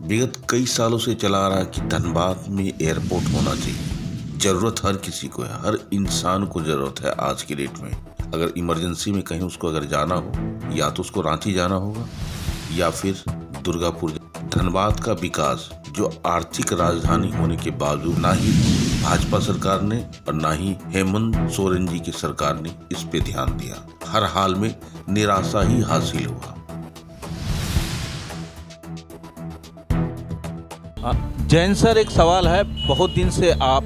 विगत कई सालों से चला आ रहा है कि धनबाद में एयरपोर्ट होना चाहिए। जरूरत हर किसी को है, हर इंसान को जरूरत है आज की डेट में। अगर इमरजेंसी में कहीं उसको अगर जाना हो, या तो उसको रांची जाना होगा या फिर दुर्गापुर। धनबाद का विकास जो आर्थिक राजधानी होने के बावजूद ना ही भाजपा सरकार ने और ना ही हेमंत सोरेन जी की सरकार ने इस पे ध्यान दिया। हर हाल में निराशा ही हासिल हुआ। जैन सर, एक सवाल है। बहुत दिन से आप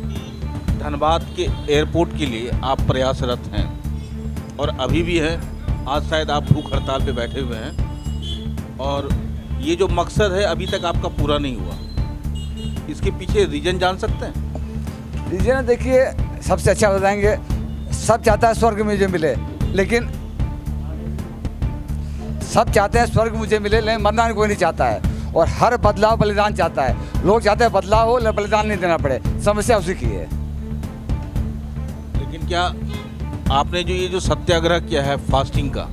धनबाद के एयरपोर्ट के लिए आप प्रयासरत हैं और अभी भी हैं। आज शायद आप भूख हड़ताल पे बैठे हुए हैं और ये जो मकसद है अभी तक आपका पूरा नहीं हुआ। इसके पीछे रीजन जान सकते हैं? रीजन देखिए, सबसे अच्छा बताएंगे। सब चाहता है स्वर्ग मुझे मिले, लेकिन सब चाहते हैं स्वर्ग मुझे मिले, लेकिन मरना कोई नहीं चाहता है। और हर बदलाव बलिदान चाहता है। लोग चाहते हैं बदलाव हो, लेकिन बलिदान नहीं देना पड़े। समस्या उसी की है। लेकिन क्या आपने ये जो सत्याग्रह किया है फास्टिंग का,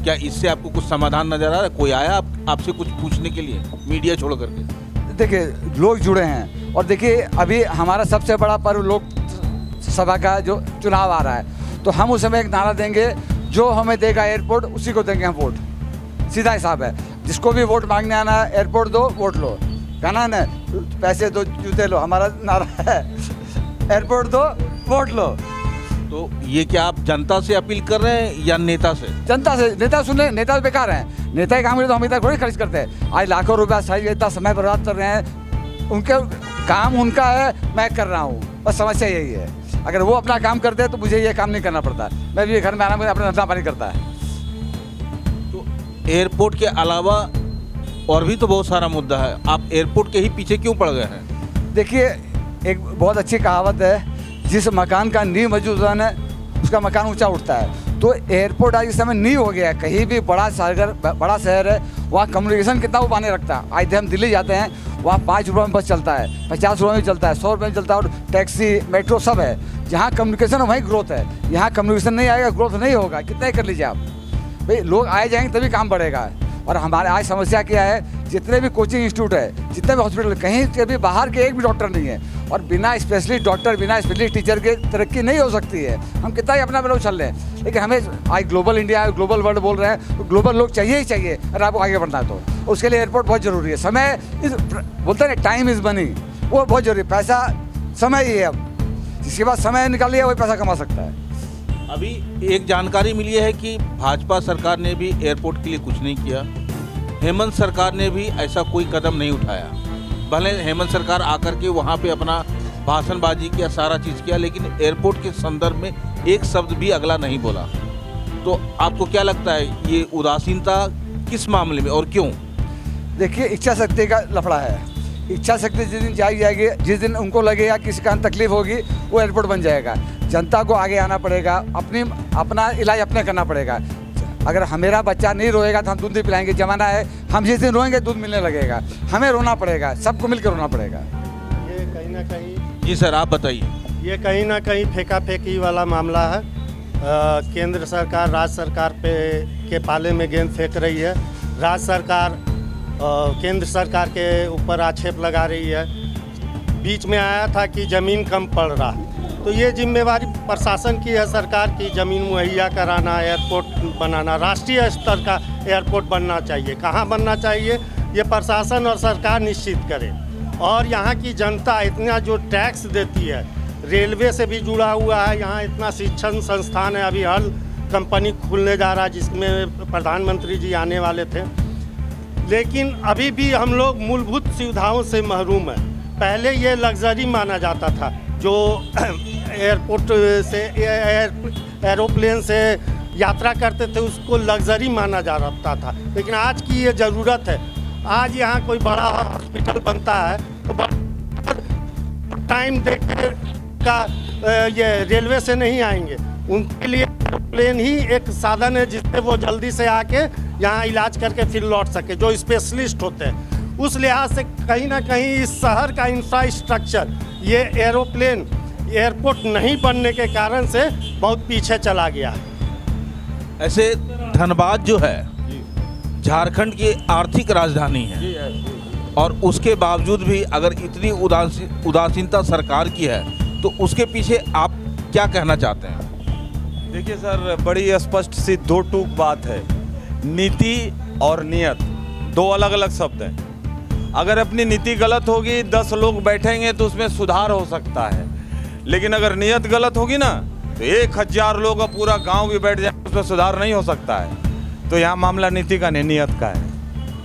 क्या इससे आपको कुछ समाधान नजर आ रहा है? कोई आया आपसे कुछ पूछने के लिए, मीडिया छोड़ करके? देखिए, लोग जुड़े हैं। और देखिए, अभी हमारा सबसे बड़ा पर्व लोकसभा का जो चुनाव आ रहा है, तो हम उस समय एक नारा देंगे, जो हमें देगा एयरपोर्ट उसी को देंगे हम वोट। सीधा हिसाब है। जिसको भी वोट मांगने आना है, एयरपोर्ट दो, वोट लो। कहना है ना, पैसे दो जूते लो, हमारा नारा है। एयरपोर्ट दो, वोट लो। तो ये क्या आप जनता से अपील कर रहे हैं या नेता से? जनता से। नेता सुन, नेता बेकार हैं। नेता ही काम करे तो हम इतना थोड़ी खर्च करते हैं। आज लाखों रुपया सही इतना समय बर्बाद कर रहे हैं। उनके काम उनका है, मैं कर रहा हूँ। बस समस्या यही है। अगर वो अपना काम करते हैं तो मुझे ये काम नहीं करना पड़ता। मैं भी घर में आना, मुझे अपना धंधा पानी करता है। तो एयरपोर्ट के अलावा और भी तो बहुत सारा मुद्दा है। आप एयरपोर्ट के ही पीछे क्यों पड़ गए हैं? देखिए, एक बहुत अच्छी कहावत है, जिस मकान का नींव मौजूद है उसका मकान ऊंचा उठता है। तो एयरपोर्ट आज इस समय नींव हो गया है। कहीं भी बड़ा शहर है, वहाँ कम्युनिकेशन कितना वो माने रखता है। आज हम दिल्ली जाते हैं, वहाँ 5 रुपये में बस चलता है, 50 रुपये में चलता है, 100 रुपये में चलता है, और टैक्सी मेट्रो सब है। जहाँ कम्युनिकेशन वहीं ग्रोथ है। यहाँ कम्युनिकेशन नहीं आएगा, ग्रोथ नहीं होगा। कितना ही कर लीजिए आप भाई, लोग आए जाएंगे तभी काम बढ़ेगा। और हमारे आज समस्या क्या है, जितने भी कोचिंग इंस्टीट्यूट है, जितने भी हॉस्पिटल, कहीं के भी बाहर के एक भी डॉक्टर नहीं है। और बिना स्पेशलिस्ट डॉक्टर, बिना स्पेशलिस्ट टीचर के तरक्की नहीं हो सकती है। हम कितना ही अपना चल रहे हैं, लेकिन हमें आज ग्लोबल इंडिया, ग्लोबल वर्ल्ड बोल रहे हैं, तो ग्लोबल लोग चाहिए ही चाहिए अगर आपको आगे बढ़ना है तो। उसके लिए एयरपोर्ट बहुत ज़रूरी है। समय बोलते हैं ना, टाइम इज़ मनी, वो बहुत ज़रूरी है। पैसा समय ही है। अब जिसके पास समय निकाल लिया वही पैसा कमा सकता है। अभी एक जानकारी मिली है कि भाजपा सरकार ने भी एयरपोर्ट के लिए कुछ नहीं किया। हेमंत सरकार ने भी ऐसा कोई कदम नहीं उठाया। भले हेमंत सरकार आकर के वहाँ पे अपना भाषणबाजी किया, सारा चीज़ किया, लेकिन एयरपोर्ट के संदर्भ में एक शब्द भी अगला नहीं बोला। तो आपको क्या लगता है, ये उदासीनता किस मामले में और क्यों? देखिए, इच्छा शक्ति का लफड़ा है। इच्छा शक्ति जिस दिन जाएगी, जिस दिन उनको लगेगा किसी का तकलीफ होगी, वो एयरपोर्ट बन जाएगा। जनता को आगे आना पड़ेगा, अपना इलाज अपने करना पड़ेगा। अगर मेरा बच्चा नहीं रोएगा तो हम दूध नहीं पिलाएंगे। जमाना है, हम जिस दिन रोएंगे दूध मिलने लगेगा। हमें रोना पड़ेगा, सबको मिलकर रोना पड़ेगा। ये कहीं ना कहीं, जी सर, आप बताइए। ये कहीं ना कहीं फेंका फेंकी वाला मामला है। केंद्र सरकार राज्य सरकार के पाले में गेंद फेंक रही है। राज्य सरकार केंद्र सरकार के ऊपर आक्षेप लगा रही है। बीच में आया था कि ज़मीन कम पड़ रहा, तो ये जिम्मेवारी प्रशासन की है, सरकार की। ज़मीन मुहैया कराना, एयरपोर्ट बनाना, राष्ट्रीय स्तर का एयरपोर्ट बनना चाहिए। कहाँ बनना चाहिए, ये प्रशासन और सरकार निश्चित करे। और यहाँ की जनता इतना जो टैक्स देती है, रेलवे से भी जुड़ा हुआ है। यहाँ इतना शिक्षण संस्थान है, अभी हल कंपनी खुलने जा रहा है जिसमें प्रधानमंत्री जी आने वाले थे। लेकिन अभी भी हम लोग मूलभूत सुविधाओं से महरूम हैं। पहले ये लग्जरी माना जाता था, जो एयरपोर्ट से एरोप्लेन से यात्रा करते थे उसको लग्जरी माना जा रहा था। लेकिन आज की ये ज़रूरत है। आज यहाँ कोई बड़ा हॉस्पिटल बनता है तो टाइम देकर का ये रेलवे से नहीं आएंगे। उनके लिए एरोप्लेन ही एक साधन है जिससे वो जल्दी से आके यहाँ इलाज करके फिर लौट सके, जो स्पेशलिस्ट होते हैं। उस लिहाज से कहीं ना कहीं इस शहर का इंफ्रास्ट्रक्चर, ये एरोप्लेन एयरपोर्ट नहीं बनने के कारण से बहुत पीछे चला गया। ऐसे धनबाद जो है झारखंड की आर्थिक राजधानी है और उसके बावजूद भी अगर इतनी उदासीनता सरकार की है तो उसके पीछे आप क्या कहना चाहते हैं? देखिए सर, बड़ी स्पष्ट सी दो टूक बात है। नीति और नियत दो अलग अलग शब्द हैं। अगर अपनी नीति गलत होगी, 10 लोग बैठेंगे तो उसमें सुधार हो सकता है, लेकिन अगर नियत गलत होगी ना तो 1000 लोग का पूरा गांव भी बैठ जाए, उसमें सुधार नहीं हो सकता है। तो यहाँ मामला नीति का नहीं, नियत का है।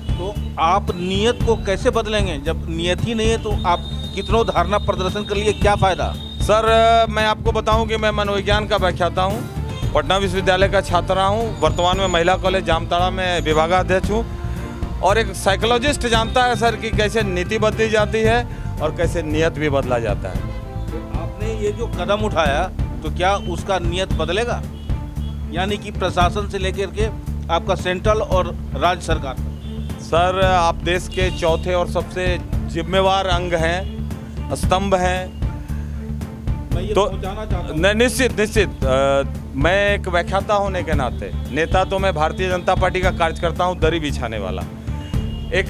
तो आप नियत को कैसे बदलेंगे? जब नियत ही नहीं है तो आप कितनों धरना प्रदर्शन कर लिए, क्या फ़ायदा? सर, मैं आपको बताऊं कि मैं मनोविज्ञान का व्याख्याता हूं, पटना विश्वविद्यालय का छात्र रहा हूं, वर्तमान में महिला कॉलेज जामताड़ा में विभागाध्यक्ष हूं, और एक साइकोलॉजिस्ट जानता है सर कि कैसे नीति बदली जाती है और कैसे नियत भी बदला जाता है। तो आपने ये जो कदम उठाया तो क्या उसका नियत बदलेगा? यानी कि प्रशासन से लेकर के आपका सेंट्रल और राज्य सरकार? सर, आप देश के चौथे और सबसे जिम्मेवार अंग हैं, स्तंभ हैं। मैं ये तो पहुंचाना चाहता हूं। नहीं, निश्चित मैं एक व्याख्याता होने के नाते, नेता तो मैं भारतीय जनता पार्टी का कार्यकर्ता हूं, दरी बिछाने वाला। एक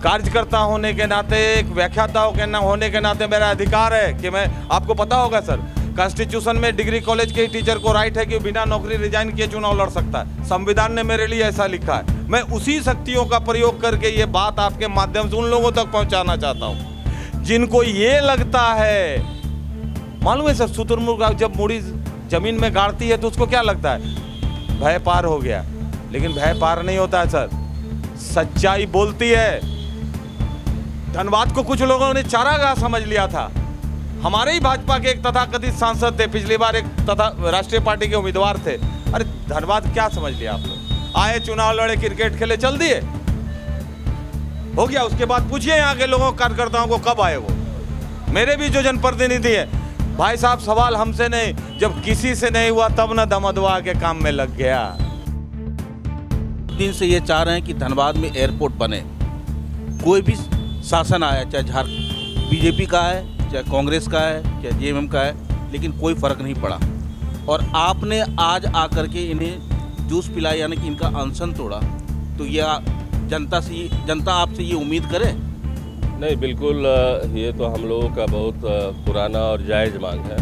कार्यकर्ता होने के नाते, एक व्याख्याता होने के नाते मेरा अधिकार है कि मैं, आपको पता होगा सर, कॉन्स्टिट्यूशन में डिग्री कॉलेज के टीचर को राइट है कि बिना नौकरी रिजाइन किए चुनाव लड़ सकता है। संविधान ने मेरे लिए ऐसा लिखा है। मैं उसी शक्तियों का प्रयोग करके ये बात आपके माध्यम से उन लोगों तक पहुंचाना चाहता हूं जिनको ये लगता है, मालूम है सर, शुतुरमुर्ग जब मुड़ी जमीन में गाड़ती है तो उसको क्या लगता है? भय पार हो गया, लेकिन भय पार नहीं होता है सर, सच्चाई बोलती है। धनबाद को कुछ लोगों ने चारागाह समझ लिया था। हमारे ही भाजपा के एक तथाकथित सांसद थे, पिछली बार एक राष्ट्रीय पार्टी के उम्मीदवार थे। अरे धनबाद क्या समझ लिया आप लोग? आए, चुनाव लड़े, क्रिकेट खेले, चल दिए, हो गया। उसके बाद पूछिए यहाँ के लोगों, कार्यकर्ताओं को कब आए वो। मेरे भी जो जनप्रतिनिधि है, भाई साहब, सवाल हमसे नहीं, जब किसी से नहीं हुआ तब न दमदवा के काम में लग गया। दिन से ये चाह रहे हैं कि धनबाद में एयरपोर्ट बने। कोई भी शासन आया, चाहे बीजेपी का है, चाहे कांग्रेस का है, चाहे जेएमएम का है, लेकिन कोई फर्क नहीं पड़ा। और आपने आज आकर के इन्हें जूस पिलाया, यानी कि इनका अनशन तोड़ा, तो ये जनता आपसे ये उम्मीद करे? नहीं, बिल्कुल, ये तो हम लोगों का बहुत पुराना और जायज़ मांग है,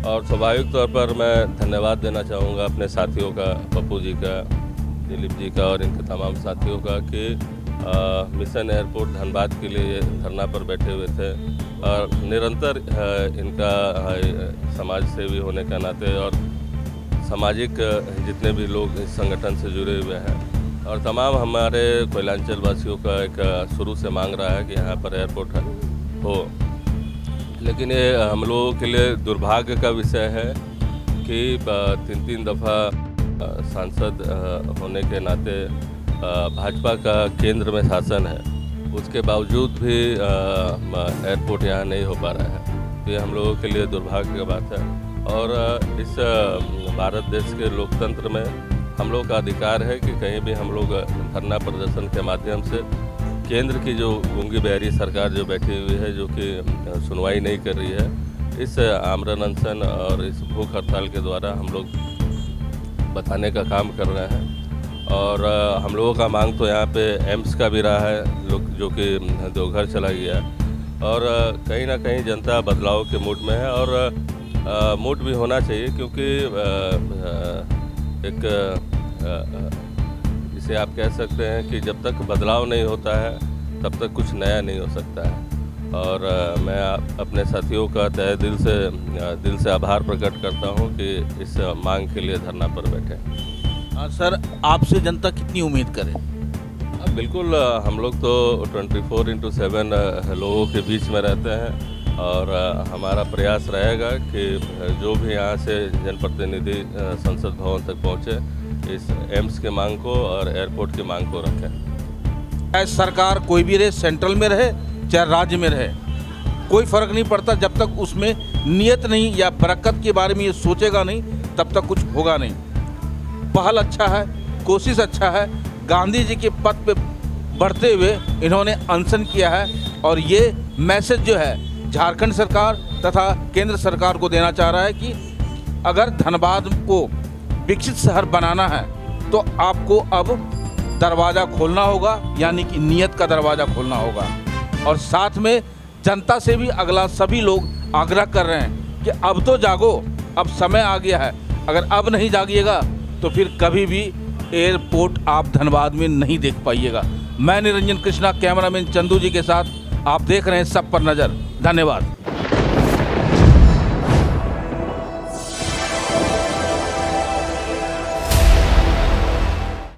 और स्वाभाविक तौर पर मैं धन्यवाद देना चाहूँगा अपने साथियों का, पप्पू जी का, दिलीप जी का और इनके तमाम साथियों का कि मिशन एयरपोर्ट धनबाद के लिए धरना पर बैठे हुए थे। और निरंतर इनका समाज सेवी होने का नाते और सामाजिक जितने भी लोग इस संगठन से जुड़े हुए हैं, और तमाम हमारे कोयलांचल वासियों का एक शुरू से मांग रहा है कि यहाँ पर एयरपोर्ट हो। लेकिन ये हम लोगों के लिए दुर्भाग्य का विषय है कि 3 दफ़ा सांसद होने के नाते भाजपा का केंद्र में शासन है, उसके बावजूद भी एयरपोर्ट यहाँ नहीं हो पा रहा है। तो ये हम लोगों के लिए दुर्भाग्य की बात है। और इस भारत देश के लोकतंत्र में हम लोग का अधिकार है कि कहीं भी हम लोग धरना प्रदर्शन के माध्यम से केंद्र की जो गूंगी बहरी सरकार जो बैठी हुई है, जो कि सुनवाई नहीं कर रही है, इस आमरण अनशन और इस भूख हड़ताल के द्वारा हम लोग बताने का काम कर रहे हैं। और हम लोगों का मांग तो यहाँ पे एम्स का भी रहा है, जो कि देवघर चला गया, और कहीं ना कहीं जनता बदलाव के मूड में है, और मूड भी होना चाहिए, क्योंकि एक इसे आप कह सकते हैं कि जब तक बदलाव नहीं होता है तब तक कुछ नया नहीं हो सकता है। और मैं अपने साथियों का तहे दिल से आभार प्रकट करता हूं कि इस मांग के लिए धरना पर बैठे। सर, आपसे जनता कितनी उम्मीद करे? बिल्कुल, हम लोग तो 24/7 लोगों के बीच में रहते हैं, और हमारा प्रयास रहेगा कि जो भी यहाँ से जनप्रतिनिधि संसद भवन तक पहुँचे, इस एम्स के मांग को और एयरपोर्ट की मांग को रखें। चाहे सरकार कोई भी रहे, सेंट्रल में रहे चाहे राज्य में रहे, कोई फ़र्क नहीं पड़ता। जब तक उसमें नियत नहीं या बरकत के बारे में ये सोचेगा नहीं, तब तक कुछ होगा नहीं। पहल अच्छा है, कोशिश अच्छा है। गांधी जी के पथ पे बढ़ते हुए इन्होंने अनशन किया है, और ये मैसेज जो है झारखंड सरकार तथा केंद्र सरकार को देना चाह रहा है कि अगर धनबाद को विकसित शहर बनाना है तो आपको अब दरवाज़ा खोलना होगा, यानी कि नीयत का दरवाज़ा खोलना होगा। और साथ में जनता से भी अगला सभी लोग आग्रह कर रहे हैं कि अब तो जागो, अब समय आ गया है। अगर अब नहीं जागिएगा तो फिर कभी भी एयरपोर्ट आप धनबाद में नहीं देख पाइएगा। मैं निरंजन कृष्णा, कैमरामैन चंदू जी के साथ, आप देख रहे हैं सब पर नज़र। धन्यवाद।